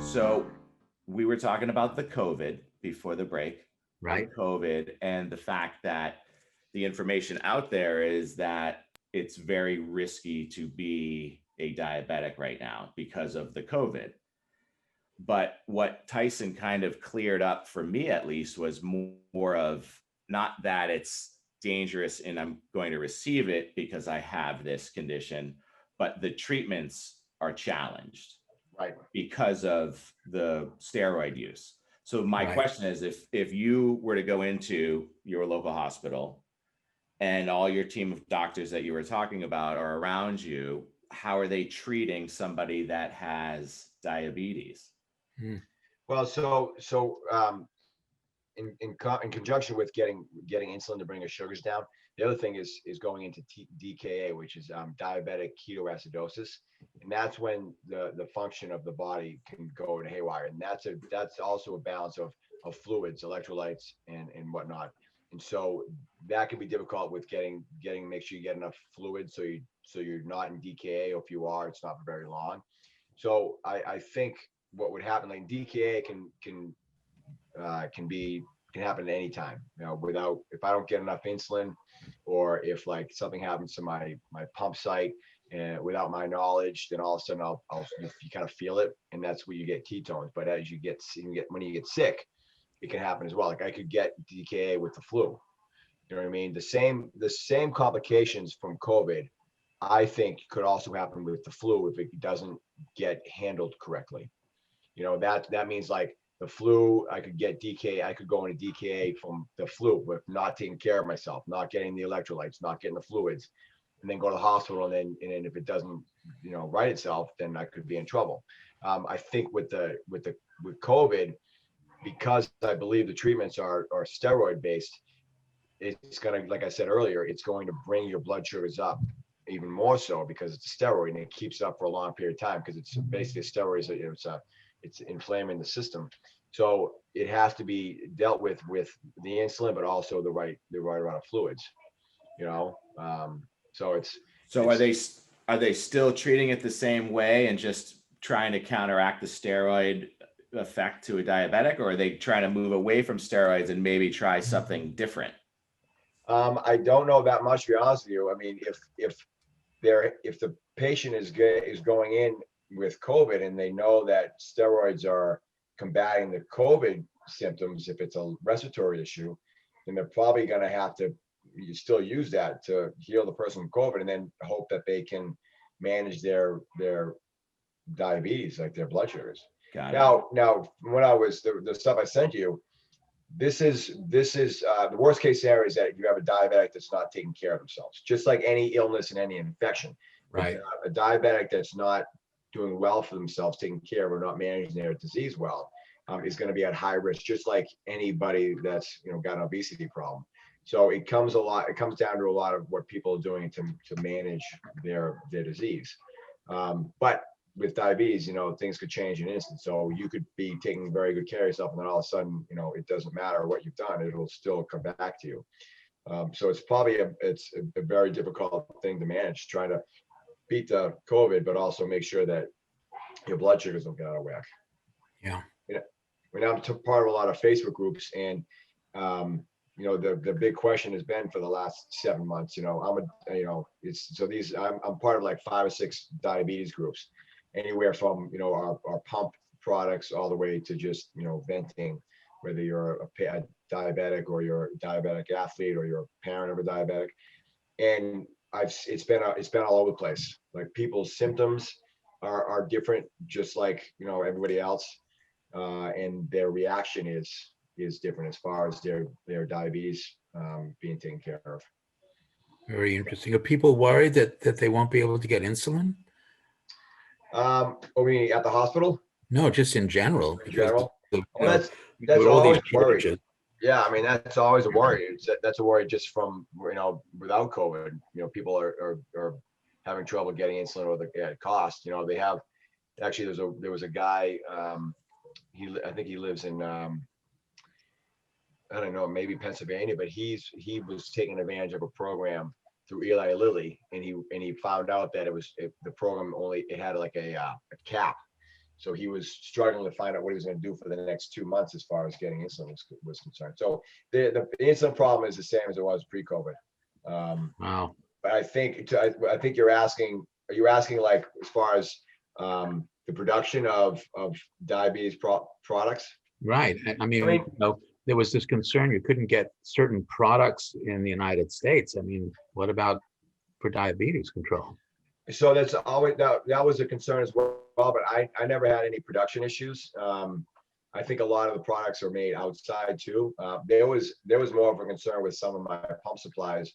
So we were talking about the COVID before the break, Right. COVID, and the fact that the information out there is that it's very risky to be a diabetic right now because of the COVID. But what Tyson kind of cleared up for me, at least, was more of not that it's dangerous and I'm going to receive it because I have this condition, but the treatments are challenged Right. because of the steroid use. So my Right. question is, if you were to go into your local hospital and all your team of doctors that you were talking about are around you, how are they treating somebody that has diabetes? Hmm. Well, in conjunction with getting insulin to bring your sugars down, the other thing is going into DKA, which is diabetic ketoacidosis, and that's when the function of the body can go in haywire, and that's also a balance of fluids, electrolytes, and whatnot. And so that can be difficult with getting make sure you get enough fluid so you're not in DKA, or if you are, it's not for very long. So I think what would happen, like DKA can happen at any time, without, if I don't get enough insulin, or if like something happens to my pump site and without my knowledge, then all of a sudden you kind of feel it, and that's where you get ketones. But as when you get sick, it can happen as well. Like I could get DKA with the flu. You know what I mean? The same complications from COVID, I think, could also happen with the flu if it doesn't get handled correctly. That means like the flu, I could get DKA, I could go into DKA from the flu, but not taking care of myself, not getting the electrolytes, not getting the fluids, and then go to the hospital. And then if it doesn't, right itself, then I could be in trouble. I think with COVID, because I believe the treatments are steroid based, it's going to, like I said earlier, it's going to bring your blood sugars up even more so, because it's a steroid and it keeps it up for a long period of time, because it's basically a steroid. It's inflaming the system. So it has to be dealt with the insulin, but also the right amount of fluids, So are they still treating it the same way and just trying to counteract the steroid effect to a diabetic, or are they trying to move away from steroids and maybe try something different? I don't know that much, to be honest with you. I mean, if the patient is going in with COVID and they know that steroids are combating the COVID symptoms, if it's a respiratory issue, then they're probably going to have to still use that to heal the person from COVID, and then hope that they can manage their diabetes, like their blood sugars. Got it. Now, when I was the stuff I sent you, this is the worst case scenario is that you have a diabetic that's not taking care of themselves, just like any illness and any infection. Right. A diabetic that's not doing well for themselves, taking care of or not managing their disease well, is going to be at high risk, just like anybody that's got an obesity problem. So it comes down to a lot of what people are doing to manage their disease. But with diabetes, things could change in an instant. So you could be taking very good care of yourself, and then all of a sudden, it doesn't matter what you've done; it'll still come back to you. So it's probably a very difficult thing to manage, trying to beat the COVID, but also make sure that your blood sugars don't get out of whack. Yeah. I mean, I'm part of a lot of Facebook groups, and the big question has been for the last 7 months. I'm part of like 5 or 6 diabetes groups, anywhere from our pump products all the way to just venting, whether you're a diabetic or you're a diabetic athlete or you're a parent of a diabetic. And it's been all over the place. Like, people's symptoms are different, just like everybody else, and their reaction is different as far as their diabetes being taken care of. Very interesting. Are people worried that they won't be able to get insulin? I mean, at the hospital? No, just in general. In general? Well, That's all always these a worry. shortages. Yeah, I mean, that's always a worry. That's a worry just from without COVID. People are having trouble getting insulin at a cost. They have, actually, there was a guy. I think he lives in I don't know, maybe Pennsylvania, but he was taking advantage of a program through Eli Lilly, and he found out that the program only, it had like a cap, So he was struggling to find out what he was going to do for the next 2 months as far as getting insulin was concerned. So the insulin problem is the same as it was pre-COVID. Wow. But I think you're asking, are you asking like as far as the production of diabetes products? Right. I mean, I mean, you know, there was this concern you couldn't get certain products in the United States. I mean, what about for diabetes control? so that's always that was a concern as well, but I never had any production issues. I think a lot of the products are made outside too. There was more of a concern with some of my pump supplies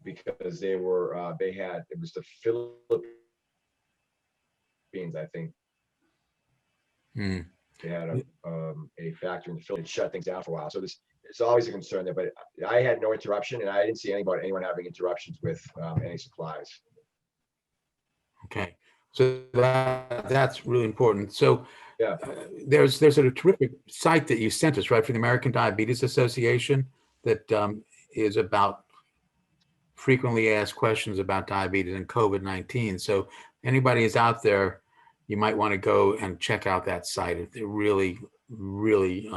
because it was the Philippines, I think. Hmm. They had a factory in the Philippines, shut things down for a while. So it's always a concern there, but I had no interruption and I didn't see anyone having interruptions with any supplies. Okay. So that's really important. So Yeah. there's a terrific site that you sent us, right, for the American Diabetes Association that is about frequently asked questions about diabetes and COVID-19. So anybody is out there, you might want to go and check out that site. They're really, really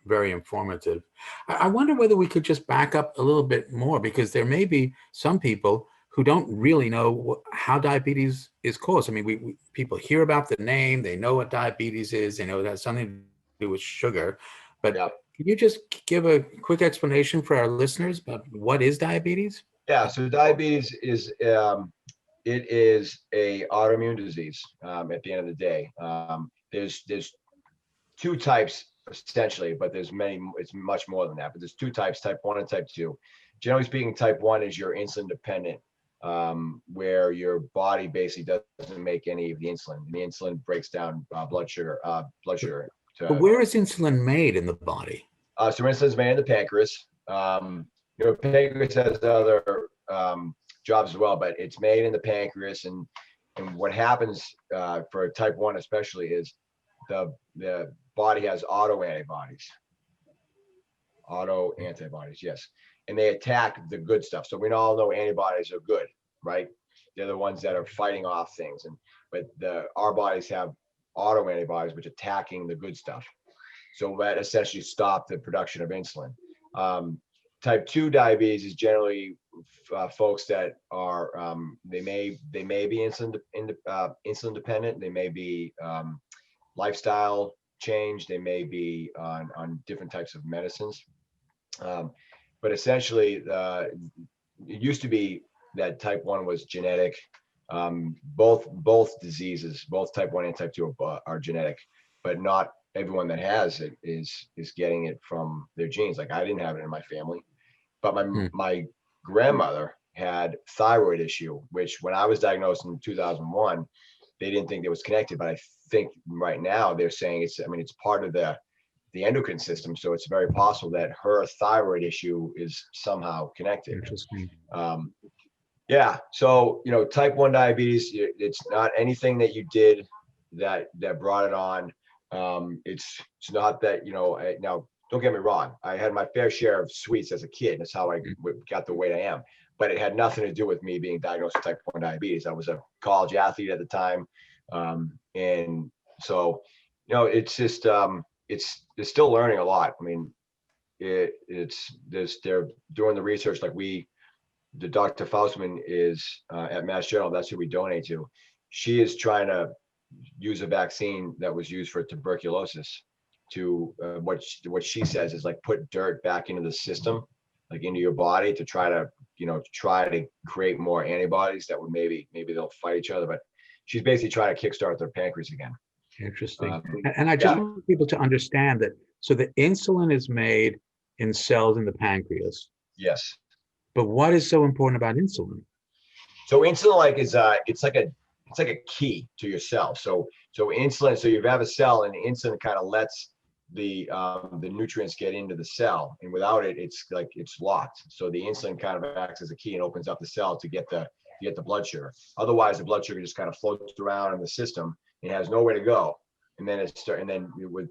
very informative. I wonder whether we could just back up a little bit more, because there may be some people who don't really know how diabetes is caused. I mean, people hear about the name, they know what diabetes is, they know it has something to do with sugar, but Yeah. can you just give a quick explanation for our listeners about what is diabetes? Yeah. So diabetes is it is a autoimmune disease. At the end of the day, there's two types essentially, but there's many. It's much more than that. But there's two types: type 1 and type 2. Generally speaking, type 1 is your insulin dependent, where your body basically doesn't make any of the insulin. The insulin breaks down blood sugar. But where is insulin made in the body? So insulin is made in the pancreas. Your pancreas has other jobs as well, but it's made in the pancreas. And what happens for type 1 especially is the body has autoantibodies, yes. And they attack the good stuff. So we all know antibodies are good, right? They're the ones that are fighting off things. But our bodies have autoantibodies, which are attacking the good stuff. So that essentially stopped the production of insulin. Type 2 diabetes is generally folks that are they may be insulin dependent. They may be lifestyle change. They may be on different types of medicines. But essentially, it used to be that type 1 was genetic. Both diseases, both type 1 and type 2 are genetic, but not everyone that has it is getting it from their genes. Like I didn't have it in my family, but my grandmother had thyroid issue, which when I was diagnosed in 2001, they didn't think it was connected. But I think right now they're saying it's part of the endocrine system. So it's very possible that her thyroid issue is somehow connected. Interesting. Yeah. So, type 1 diabetes, it's not anything that you did that brought it on. It's not that, now don't get me wrong. I had my fair share of sweets as a kid. That's how I got the weight I am, but it had nothing to do with me being diagnosed with type 1 diabetes. I was a college athlete at the time. And so, it's just, they're still learning a lot. I mean, they're doing the research like the Dr. Faustman is at Mass General. That's who we donate to. She is trying to use a vaccine that was used for tuberculosis to what she says is like put dirt back into the system, like into your body to try to create more antibodies that would maybe they'll fight each other. But she's basically trying to kickstart their pancreas again. Interesting. And I just want people to understand that. So the insulin is made in cells in the pancreas. Yes. But what is so important about insulin? So insulin is it's like a key to your cell. So insulin. So you have a cell, and insulin kind of lets the nutrients get into the cell, and without it, it's locked. So the insulin kind of acts as a key and opens up the cell to get the blood sugar. Otherwise, the blood sugar just kind of floats around in the system and has nowhere to go. And then with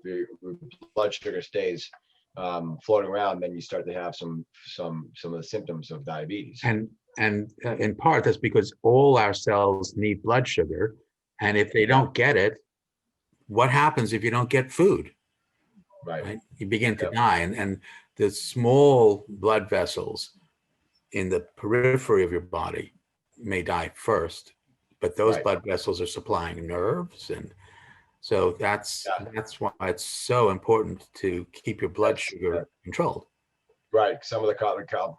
blood sugar stays floating around, then you start to have some of the symptoms of diabetes. And in part, that's because all our cells need blood sugar, and if they don't get it, what happens if you don't get food? Right. Right? You begin to Yep. die. And the small blood vessels in the periphery of your body may die first, but those Right. blood vessels are supplying nerves. And so that's Yeah. why it's so important to keep your blood That's- sugar controlled. Right. Some of the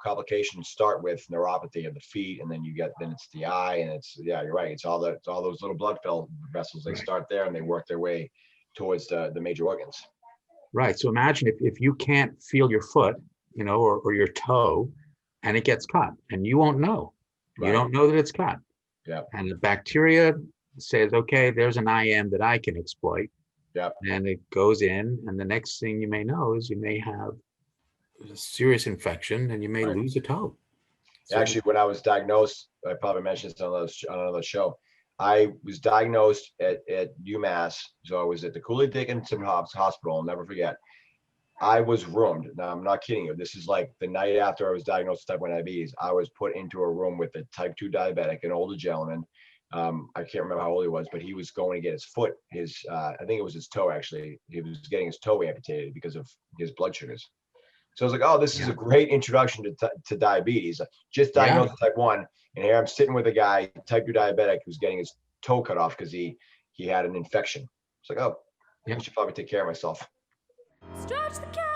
complications start with neuropathy of the feet, and then it's the eye, and yeah, you're right. It's all those little blood vessels. They Right. start there and they work their way towards the major organs. Right. So imagine if you can't feel your foot, or your toe, and it gets cut, and you won't know. You Right. don't know that it's cut. Yeah. And the bacteria says, okay, there's an IM that I can exploit. Yep. And it goes in, and the next thing you may know is you may have a serious infection and you may Right. lose a toe. So, Actually, when I was diagnosed, I probably mentioned this on another show. I was diagnosed at UMass. So I was at the Cooley Dickinson Hospital. I'll never forget. I was roomed. Now, I'm not kidding you. This is like the night after I was diagnosed with type 1 diabetes. I was put into a room with a type 2 diabetic, an older gentleman. I can't remember how old he was, but he was going to get his foot, I think it was his toe, actually. He was getting his toe amputated because of his blood sugars. So I was like, oh, this is a great introduction to diabetes. Just diagnosed with type 1. And here I'm sitting with a guy, type 2 diabetic, who's getting his toe cut off because he had an infection. It's like, oh, I should probably take care of myself. Stretch the cat.